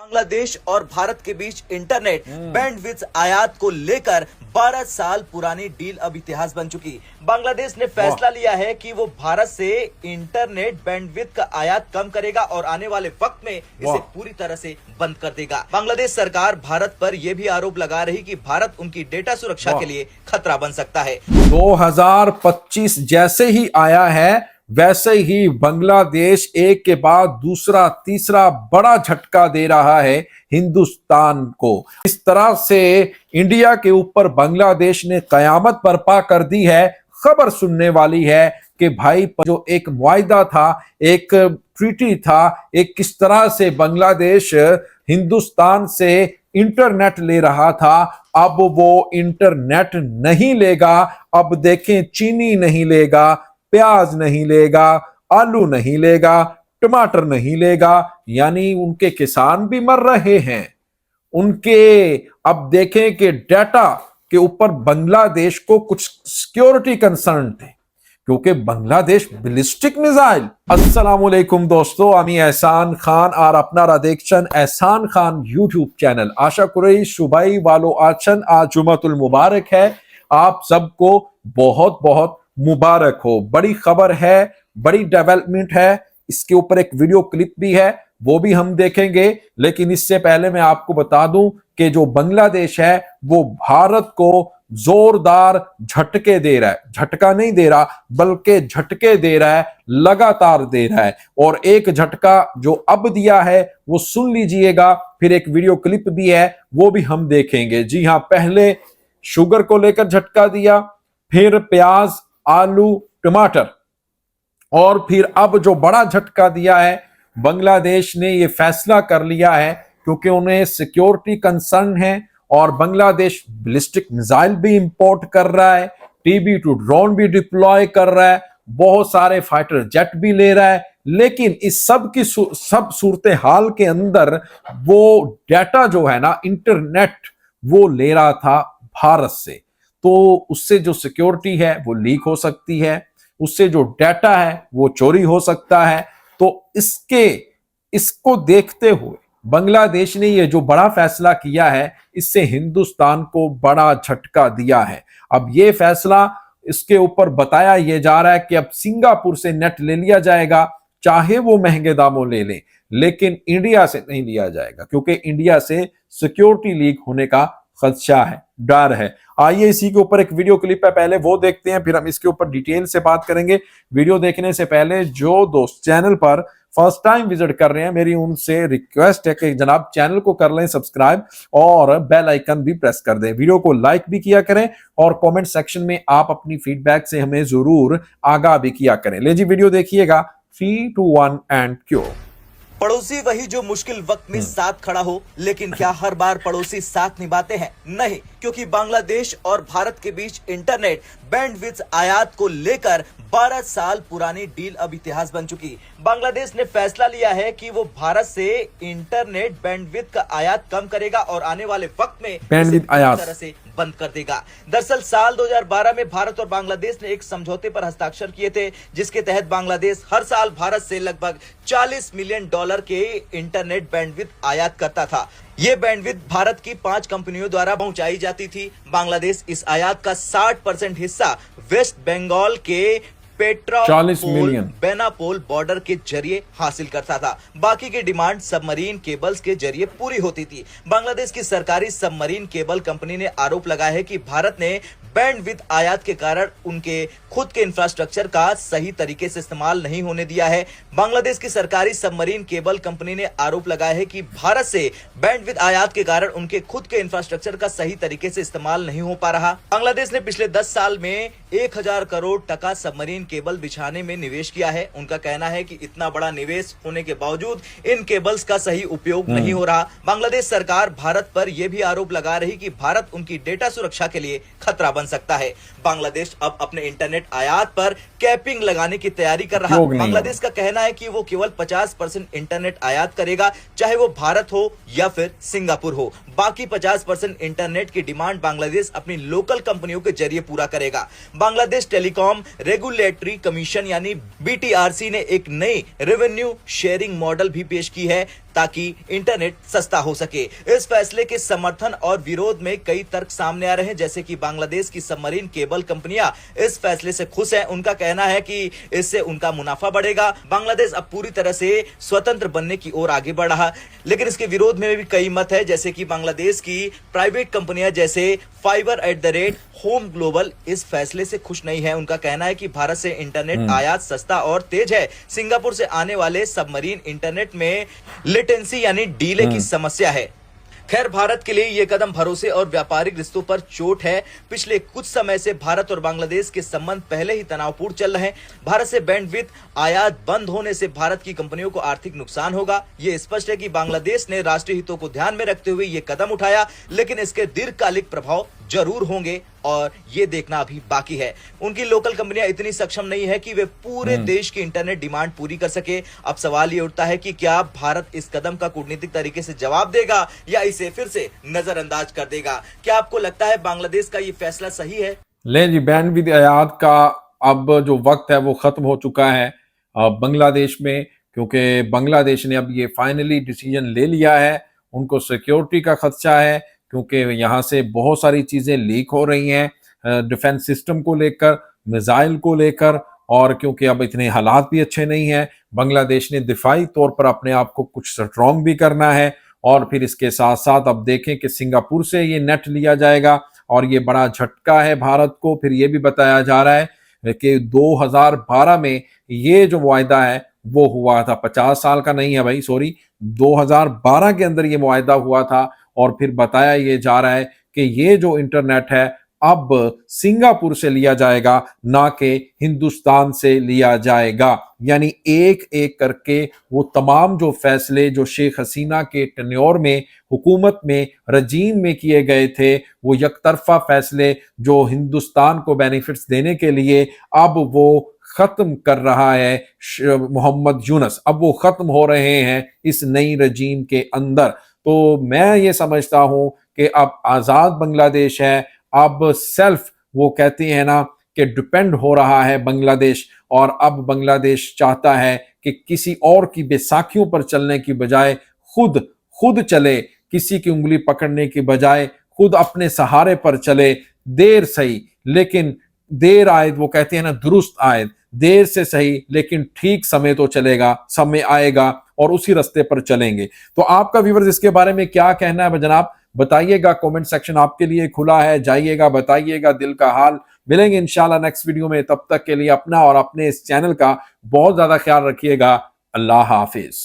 बांग्लादेश और भारत के बीच internet bandwidth आयात को लेकर 12 साल पुरानी डील अब इतिहास बन चुकी। बांग्लादेश ने फैसला लिया है कि वो भारत से इंटरनेट बैंडविड्थ का आयात कम करेगा और आने वाले वक्त में इसे पूरी तरह से बंद कर देगा। बांग्लादेश सरकार भारत पर यह भी आरोप लगा रही कि भारत उनकी डेटा सुरक्षा के लिए खतरा बन सकता है। 2025 जैसे ही आया है वैसे ही बांग्लादेश एक के बाद दूसरा तीसरा बड़ा झटका दे रहा है हिंदुस्तान को। इस तरह से इंडिया के ऊपर बांग्लादेश ने कयामत बर्पा कर दी है। खबर सुनने वाली है कि भाई जो एक मुआहिदा था, एक ट्रीटी था, एक किस तरह से बांग्लादेश हिंदुस्तान से इंटरनेट ले रहा था, अब वो इंटरनेट नहीं लेगा। अब देखें, चीनी नहीं लेगा, प्याज नहीं लेगा, आलू नहीं लेगा, टमाटर नहीं लेगा, यानी उनके किसान भी मर रहे हैं। उनके अब देखें कि डाटा के ऊपर बांग्लादेश को कुछ सिक्योरिटी कंसर्न थे क्योंकि बांग्लादेश बैलिस्टिक मिसाइल। अस्सलाम वालेकुम दोस्तों, আমি এহসান খান আর আপনারা দেখছেন এহসান খান यूट्यूब चैनल। आशा करी सुबाई वालों आचन आज जुमातुल मुबारक है, आप सबको बहुत बहुत मुबारक हो। बड़ी खबर है, बड़ी डेवलपमेंट है, इसके ऊपर एक वीडियो क्लिप भी है, वो भी हम देखेंगे। लेकिन इससे पहले मैं आपको बता दूं कि जो बांग्लादेश है वो भारत को जोरदार झटके दे रहा है। झटका नहीं दे रहा बल्कि झटके दे रहा है, लगातार दे रहा है। और एक झटका जो अब दिया है वो सुन लीजिएगा, फिर एक वीडियो क्लिप भी है वो भी हम देखेंगे। जी हां, पहले शुगर को लेकर झटका दिया, फिर प्याज, आलू, टमाटर, और फिर अब जो बड़ा झटका दिया है, बांग्लादेश ने यह फैसला कर लिया है क्योंकि उन्हें सिक्योरिटी कंसर्न है और बांग्लादेश बैलिस्टिक मिसाइल भी इंपोर्ट कर रहा है, TB2 ड्रोन भी डिप्लॉय कर रहा है, बहुत सारे फाइटर जेट भी ले रहा है। लेकिन इस सब की सब सूरत हाल के अंदर वो डाटा जो है ना, इंटरनेट, वो ले रहा था भारत से, तो उससे जो सिक्योरिटी है वो लीक हो सकती है, उससे जो डाटा है वो चोरी हो सकता है। तो इसको देखते हुए बांग्लादेश ने ये जो बड़ा फैसला किया है, इससे हिंदुस्तान को बड़ा झटका दिया है। अब ये फैसला, इसके ऊपर बताया ये जा रहा है कि अब सिंगापुर से नेट ले लिया जाएगा, चाहे वो महंगे दामों ले लें, लेकिन इंडिया से नहीं लिया जाएगा क्योंकि इंडिया से सिक्योरिटी लीक होने का खदशा है, डर है। आइए इसी के ऊपर एक वीडियो क्लिप है, पहले वो देखते हैं, फिर हम इसके ऊपर डिटेल से बात करेंगे। वीडियो देखने से पहले जो दोस्त चैनल पर फर्स्ट टाइम विजिट कर रहे हैं, मेरी उनसे रिक्वेस्ट है कि जनाब चैनल को कर लें सब्सक्राइब और बेल आइकन भी प्रेस कर दें। वीडियो को लाइक भी किया करें और कमेंट सेक्शन में आप अपनी फीडबैक से हमें जरूर आगाह भी किया करें। ले जी वीडियो देखिएगा। 3, 2, 1 एंड क्यों। पड़ोसी वही जो मुश्किल वक्त में साथ खड़ा हो, लेकिन क्या हर बार पड़ोसी साथ निभाते हैं? नहीं, क्योंकि बांग्लादेश और भारत के बीच इंटरनेट बैंडविड्थ आयात को लेकर 12 साल पुरानी डील अब इतिहास बन चुकी। बांग्लादेश ने फैसला लिया है कि वो भारत से इंटरनेट बैंडविड्थ का आयात कम करेगा और आने वाले वक्त में बैंडविड्थ आयात तरह से बंद कर देगा। दरअसल साल 2012 में भारत और बांग्लादेश ने एक समझौते पर हस्ताक्षर किए थे, जिसके तहत बांग्लादेश हर साल भारत से लगभग $40 मिलियन के इंटरनेट बैंडविड्थ आयात करता था। ये बैंडविड्थ भारत की 5 कंपनियों द्वारा पहुंचाई जाती थी। बांग्लादेश इस आयात का 60% हिस्सा वेस्ट बंगाल के बेनापोल बॉर्डर के जरिए हासिल करता था। बाकी की डिमांड सबमरीन केबल्स के जरिए पूरी होती थी। बांग्लादेश की सरकारी सबमरीन केबल कंपनी ने आरोप लगाया है कि भारत ने बैंडविड्थ आयात के कारण उनके खुद के इंफ्रास्ट्रक्चर का सही तरीके से इस्तेमाल नहीं होने दिया है। बांग्लादेश की सरकारी सबमरीन केबल कंपनी ने आरोप लगाया है कि भारत से बैंडविड्थ आयात के कारण उनके खुद के इंफ्रास्ट्रक्चर का सही तरीके से इस्तेमाल नहीं हो पा रहा। बांग्लादेश ने पिछले 10 साल में 1000 करोड़ टका सबमरीन केबल बिछाने में निवेश किया है। उनका कहना है कि इतना बड़ा निवेश होने के बावजूद इन केबल्स का सही उपयोग नहीं हो रहा। बांग्लादेश सरकार भारत पर यह भी आरोप लगा रही कि भारत उनकी डेटा सुरक्षा के लिए खतरा बन बन सकता है। बांग्लादेश अब अपने इंटरनेट आयात पर कैपिंग लगाने की तैयारी कर रहा उपयोग है। नहीं बांग्लादेश का कहना है कि वो केवल 50% इंटरनेट आयात करेगा, चाहे वो भारत हो या फिर सिंगापुर हो। बाकी 50% इंटरनेट की डिमांड बांग्लादेश अपनी लोकल कंपनियों के जरिए पूरा करेगा। बांग्लादेश टेलीकॉम रेगुलेटरी कमीशन यानी बीटीआरसी ने एक नई रेवेन्यू शेयरिंग मॉडल भी पेश की है ताकि इंटरनेट सस्ता हो सके। इस फैसले के समर्थन और विरोध में कई तर्क सामने आ रहे हैं, जैसे कि बांग्लादेश की सबमरीन केबल कंपनियां इस फैसले से खुश हैं। उनका कहना है कि इससे उनका मुनाफा बढ़ेगा। बांग्लादेश अब पूरी तरह से स्वतंत्र बनने की ओर आगे बढ़ रहा, लेकिन इसके विरोध में भी कई मत है, जैसे कि बांग्लादेश की प्राइवेट कंपनियां जैसे फाइबर@होम ग्लोबल इस फैसले से खुश नहीं है। उनका कहना है कि भारत से इंटरनेट आयात सस्ता और तेज है। सिंगापुर से आने वाले सबमरीन इंटरनेट में लेटेंसी यानी डीले की समस्या है। खैर, भारत के लिए यह कदम भरोसे और व्यापारिक रिश्तों पर चोट है। पिछले कुछ समय से भारत और बांग्लादेश के संबंध पहले ही तनावपूर्ण चल रहे हैं। भारत से बैंडविड्थ आयात बंद होने से भारत की कंपनियों को आर्थिक नुकसान होगा। यह स्पष्ट है कि बांग्लादेश ने राष्ट्रीय हितों को ध्यान में रखते हुए यह कदम उठाया, लेकिन इसके दीर्घकालिक प्रभाव जरूर होंगे और ये देखना अभी बाकी है। उनकी लोकल कंपनियां इतनी सक्षम नहीं है कि वे पूरे देश की इंटरनेट डिमांड पूरी कर सके। अब सवाल ये उठता है कि क्या भारत इस कदम का कूटनीतिक तरीके से जवाब देगा या इसे फिर से नजरअंदाज कर देगा? क्या आपको लगता है बांग्लादेश का ये फैसला सही है? ले जी, बैंडविड्थ आयात का अब जो वक्त है वो खत्म हो चुका है बांग्लादेश में, क्योंकि बांग्लादेश ने अब ये फाइनली डिसीजन ले लिया है। उनको सिक्योरिटी का खदशा है, क्योंकि यहाँ से बहुत सारी चीज़ें लीक हो रही हैं डिफेंस सिस्टम को लेकर, मिसाइल को लेकर, और क्योंकि अब इतने हालात भी अच्छे नहीं हैं। बांग्लादेश ने दिफाई तौर पर अपने आप को कुछ स्ट्रॉन्ग भी करना है। और फिर इसके साथ साथ अब देखें कि सिंगापुर से ये नेट लिया जाएगा और ये बड़ा झटका है भारत को। फिर ये भी बताया जा रहा है कि 2012 में ये जो मुआहदा है वो हुआ था, 50 साल का नहीं है भाई, सॉरी, 2012 के अंदर ये मुआहदा हुआ था। और फिर बताया ये जा रहा है कि ये जो इंटरनेट है अब सिंगापुर से लिया जाएगा, ना कि हिंदुस्तान से लिया जाएगा। यानी एक एक करके वो तमाम जो फैसले जो शेख हसीना के टेन्योर में, हुकूमत में, रजीम में किए गए थे, वो यकतरफा फैसले जो हिंदुस्तान को बेनिफिट्स देने के लिए अब वो खत्म कर रहा है मोहम्मद यूनुस, अब वो खत्म हो रहे हैं इस नई रजीम के अंदर। तो मैं ये समझता हूं कि अब आज़ाद बांग्लादेश है, अब सेल्फ वो कहते हैं ना कि डिपेंड हो रहा है बांग्लादेश। और अब बांग्लादेश चाहता है कि किसी और की बैसाखियों पर चलने की बजाय खुद चले, किसी की उंगली पकड़ने की बजाय खुद अपने सहारे पर चले। देर सही लेकिन देर आयद, वो कहते हैं ना दुरुस्त आयद, देर से सही लेकिन ठीक समय तो चलेगा, समय आएगा और उसी रास्ते पर चलेंगे। तो आपका व्यूअर्स इसके बारे में क्या कहना है जनाब, बताइएगा। कमेंट सेक्शन आपके लिए खुला है, जाइएगा, बताइएगा दिल का हाल। मिलेंगे इंशाल्लाह नेक्स्ट वीडियो में, तब तक के लिए अपना और अपने इस चैनल का बहुत ज्यादा ख्याल रखिएगा। अल्लाह हाफिज।